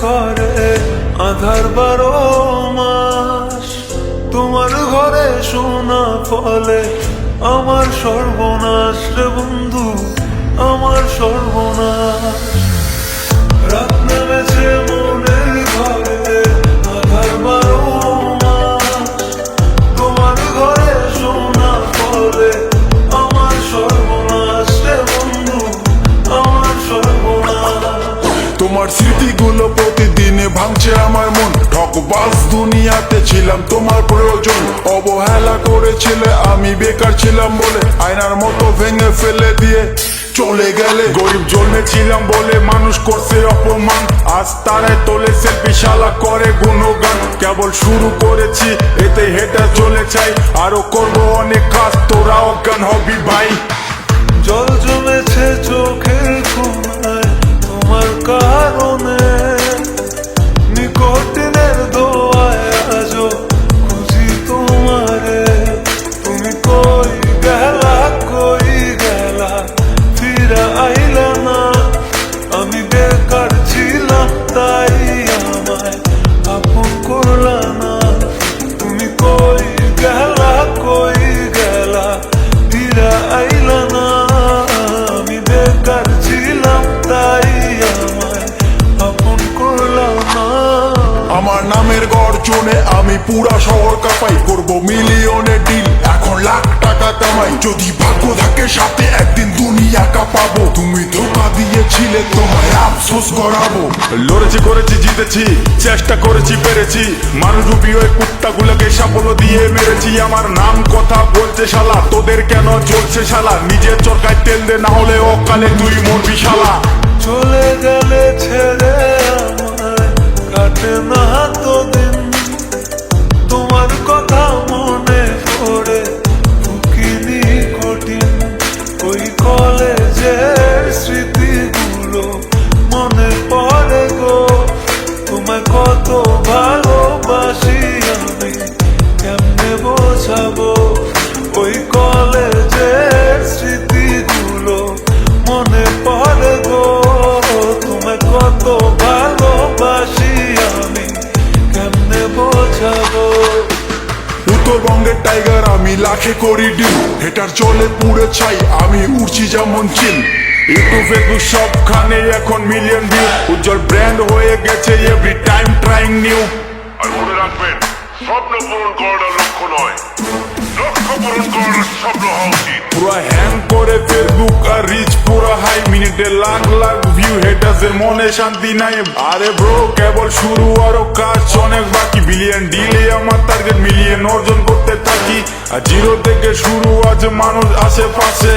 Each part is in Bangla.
ঘরে আধার 12 মাস। তোমার ঘরে সোনা ফলে আমার সর্বনাশ রে বন্ধু, আমার সর্বনাশ। রাত নেমেছে মনের ঘরে আধার 12 মাস। তোমার ঘরে সোনা ফলে আমার সর্বনাশ রে বন্ধু, আমার সর্বনাশ। তোমার স্মৃতিগুলো প্রতিদিনে ভাঙছে আমার মন। ঠকবাজ দুনিয়াতে ছিলাম তোমার প্রয়োজন। অবহেলা করেছিলে, আমি বেকার ছিলাম বলে আয়নার মতো ভেঙে ফেলে দিয়ে চলে গেলে। গরিব জন্মেছিলাম বলে মানুষ করছে অপমান, আজ তারাই তোলে সেলফি, শালা করে গুণগান। কেবল শুরু করেছি, এতে হেঁটে চলে চাই, আরো করবো অনেক কাজ, তোরা অজ্ঞান হবি ভাই। জল জমেছে চোখের কোণায় তোমার কারণে, নিকটিনের দোয়ায় আজও খুঁজি তোমারে। তুমি কই গেলা, কই গেলা, ফিরা আইলা না। আমি বেকার ছিলাম তাই আমায় আপন করলা না। তুমি কই গেলা, কই গেলা, ফিরা আইলা না। আমি বেকার ছিলাম তাই আমায় আপন করলা না। আমার নামের গর্জনে আমি পুরা শহর কাঁপাই, করবো মিলিয়নের ডিল, এখন লাখ টাকা কামাই। যদি ভাগ্য থাকে সাথে একদিন দুনিয়া কাঁপাবো। তুমি ধোকা দিয়েছিলে, তোমায় আফসোস করাবো। লড়েছি, করেছি, জিতেছি, চেষ্টা করেছি, পেরেছি। মানুষ রূপী ওই কুত্তাগুলোকে সাফল্য দিয়ে মেরেছি। আমার নাম কথা বলছে শালা, তোদের কেন চলছে শালা? নিজের চরকায় তেল দে, না হলে অকালে তুই মরবি শালা। চলে গেলে ছেড়ে আমায় কাটে না তো দিন। তোমার কথা মনে পড়ে ফুকিনি কঠিন। ওই কলেজের স্মৃতিগুলো মনে পড়ে গো। তোমায় কত ভালোবাসি আমি কেমনে বোঝাবো। ওই কলেজের স্মৃতিগুলো মনে পড়ে গো। তোমায় কত ভালোবাসি আমি কেমনে বোঝাবো। উত্তরবঙ্গের টাইগার আমি, লাখে করি ডিল, হেটার চলে পুড়ে ছাই, আমি উড়ছি যেমন চিল। ইউটিউব ফেসবুক সবখানে এখন মিলিয়ন ভিউ, উজ্জ্বল ব্র্যান্ড হয়ে গেছে এভরি টাইম ট্রাইং নিউ। আর মনে রাখবেন, স্বপ্ন পূরণ করাটা লক্ষ্য নয়, লক্ষ্য পূরণ করাটা স্বপ্ন হওয়া উচিত। পুরো হ্যাং করে ফেসবুক আর রিচ পুরো হাই, মিনিটে লাখ লাখ ভিউ, হেটার্সের মনে শান্তি নাই। আরে ব্রো কেবল শুরু, আরো কাজ অনেক বাকি। বিলিয়ন ডিলে আমার টার্গেট, মিলিয়ন অর্জন করতে থাকি। আর জিরো থেকে শুরু, আজ মানুষ আশেপাশে,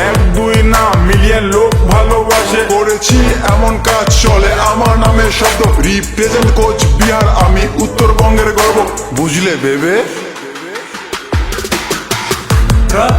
এক দুই না মিলিয়ন লোক ভালোবাসে। করেছি এমন কাজ চলে আমার নামে শব্দ, রিপ্রেজেন্ট কোচ বিহার, আমি উত্তরবঙ্গের গর্ব, বুঝলে বেবে। রাত